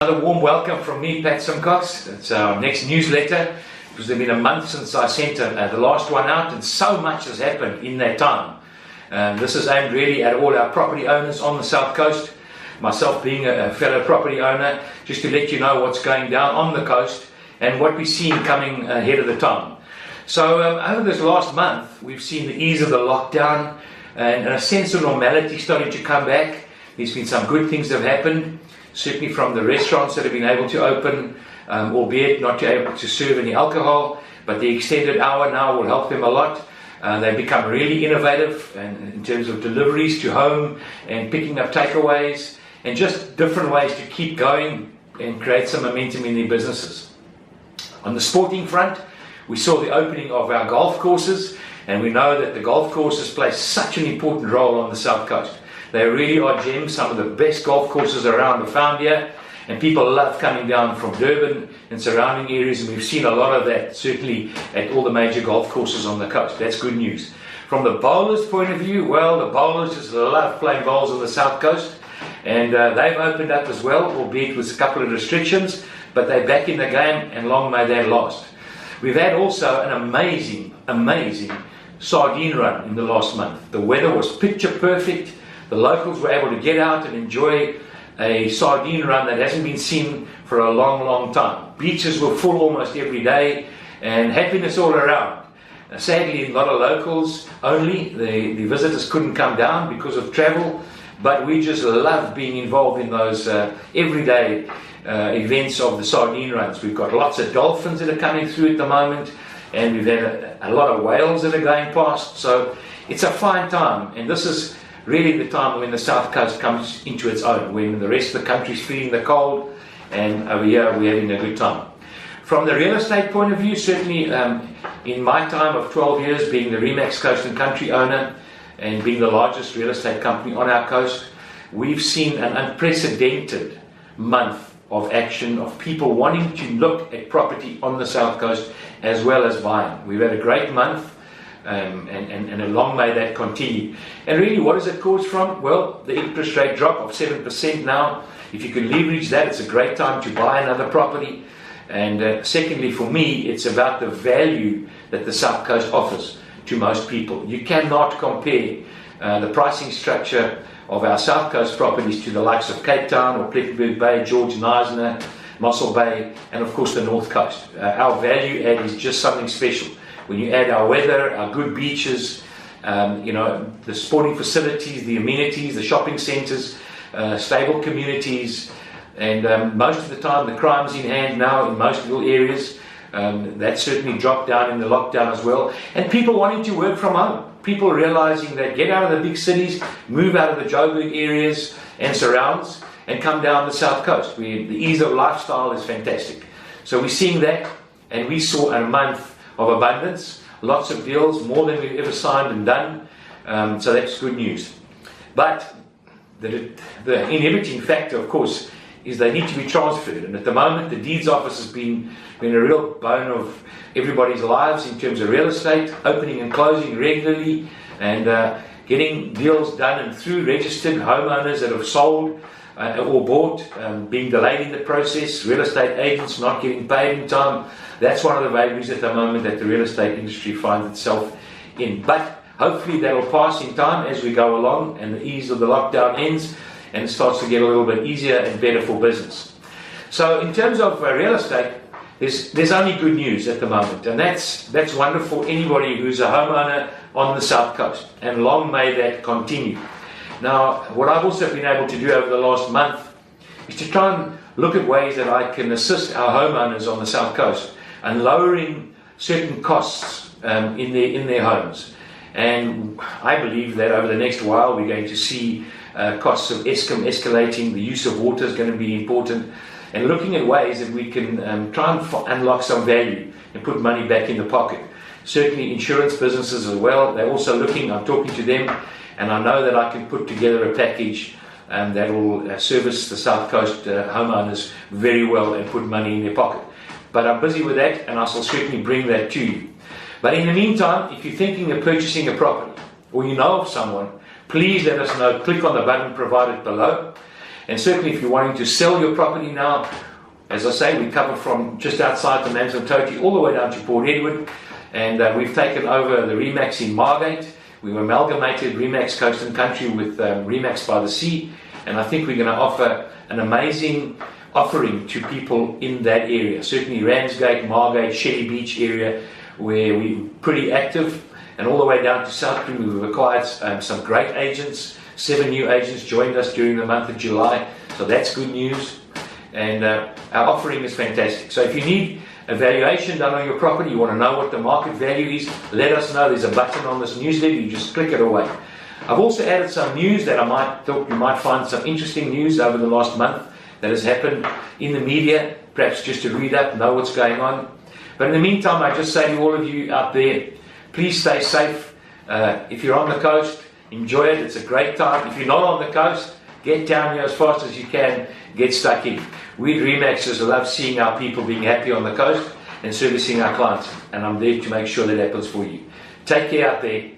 Another warm welcome from me, Pat Simcox. It's our next newsletter because it's been a month since I sent the last one out, and so much has happened in that time. This is aimed really at all our property owners on the South Coast, myself being a fellow property owner, just to let you know what's going down on the coast and what we're seeing coming ahead of the time. So over this last month, we've seen the ease of the lockdown and a sense of normality starting to come back. There's been some good things that have happened. Certainly from the restaurants that have been able to open, albeit not able to serve any alcohol, but the extended hour now will help them a lot. They've become really innovative in terms of deliveries to home and picking up takeaways and just different ways to keep going and create some momentum in their businesses. On the sporting front, we saw the opening of our golf courses, and we know that the golf courses play such an important role on the South Coast. They really are gems, some of the best golf courses around are found here, and people love coming down from Durban and surrounding areas, and we've seen a lot of that certainly at all the major golf courses on the coast. That's good news. From the bowlers' point of view, well, the bowlers just love playing bowls on the South Coast, and they've opened up as well, albeit with a couple of restrictions, but they're back in the game, and long may that last. We've had also an amazing sardine run in the last month. The weather was picture perfect. The locals were able to get out and enjoy a sardine run that hasn't been seen for a long time. Beaches were full almost every day, and happiness all around. Sadly, a lot of locals only, the visitors couldn't come down because of travel, but we just love being involved in those everyday events of the sardine runs. We've got lots of dolphins that are coming through at the moment, and we've had a lot of whales that are going past, so it's a fine time, and this is really the time when the South Coast comes into its own, when the rest of the country's feeling the cold, and over here we're having a good time. From the real estate point of view, certainly in my time of 12 years being the Remax Coast and Country owner and being the largest real estate company on our coast, we've seen an unprecedented month of action of people wanting to look at property on the South Coast as well as buying. We've had a great month. And a long may that continue. And really, what is it caused from? Well, the interest rate drop of 7% now. If you can leverage that, it's a great time to buy another property. And secondly, for me, it's about the value that the South Coast offers to most people. You cannot compare the pricing structure of our South Coast properties to the likes of Cape Town or Plettenberg Bay, George Knysna, Mossel Bay, and of course the North Coast. Our value add is just something special. When you add our weather, our good beaches, the sporting facilities, the amenities, the shopping centres, stable communities, and most of the time the crime's in hand now in most little areas. That certainly dropped down in the lockdown as well. And people wanting to work from home. People realising that get out of the big cities, move out of the Joburg areas and surrounds, and come down the South Coast. The ease of lifestyle is fantastic. So we're seeing that, and we saw a month of abundance, lots of deals, more than we've ever signed and done, so that's good news. But the inhibiting factor, of course, is they need to be transferred, and at the moment the deeds office has been a real bone of everybody's lives in terms of real estate, opening and closing regularly, and getting deals done and through registered homeowners that have sold or bought, being delayed in the process, real estate agents not getting paid in time. That's one of the vagaries at the moment that the real estate industry finds itself in. But hopefully that will pass in time as we go along and the ease of the lockdown ends and it starts to get a little bit easier and better for business. So in terms of real estate, there's only good news at the moment, and that's wonderful for anybody who's a homeowner on the South Coast, and long may that continue. Now, what I've also been able to do over the last month is to try and look at ways that I can assist our homeowners on the South Coast and lowering certain costs in their homes. And I believe that over the next while we're going to see costs of Eskom escalating, the use of water is going to be important, and looking at ways that we can try and unlock some value and put money back in the pocket. Certainly insurance businesses as well, they're also looking, I'm talking to them, and I know that I can put together a package that will service the South Coast homeowners very well and put money in their pocket. But I'm busy with that, and I shall certainly bring that to you. But in the meantime, if you're thinking of purchasing a property, or you know of someone, please let us know. Click on the button provided below. And certainly if you're wanting to sell your property now, as I say, we cover from just outside the Amanzimtoti all the way down to Port Edward. And we've taken over the Remax in Margate. We've amalgamated Remax Coast and Country with Remax by the Sea. And I think we're going to offer an amazing offering to people in that area. Certainly Ramsgate, Margate, Shelley Beach area, where we're pretty active. And all the way down to South Cream, we've acquired some great agents. 7 new agents joined us during the month of July. So that's good news. And our offering is fantastic. So if you need a valuation done on your property, you want to know what the market value is, let us know. There's a button on this newsletter, you just click it away. I've also added some news that I thought you might find some interesting news over the last month that has happened in the media, perhaps just to read up, know what's going on. But in the meantime, I just say to all of you out there, please stay safe. If you're on the coast, enjoy it. It's a great time. If you're not on the coast, get down here as fast as you can. Get stuck in. We at Remaxers love seeing our people being happy on the coast and servicing our clients. And I'm there to make sure that happens for you. Take care out there.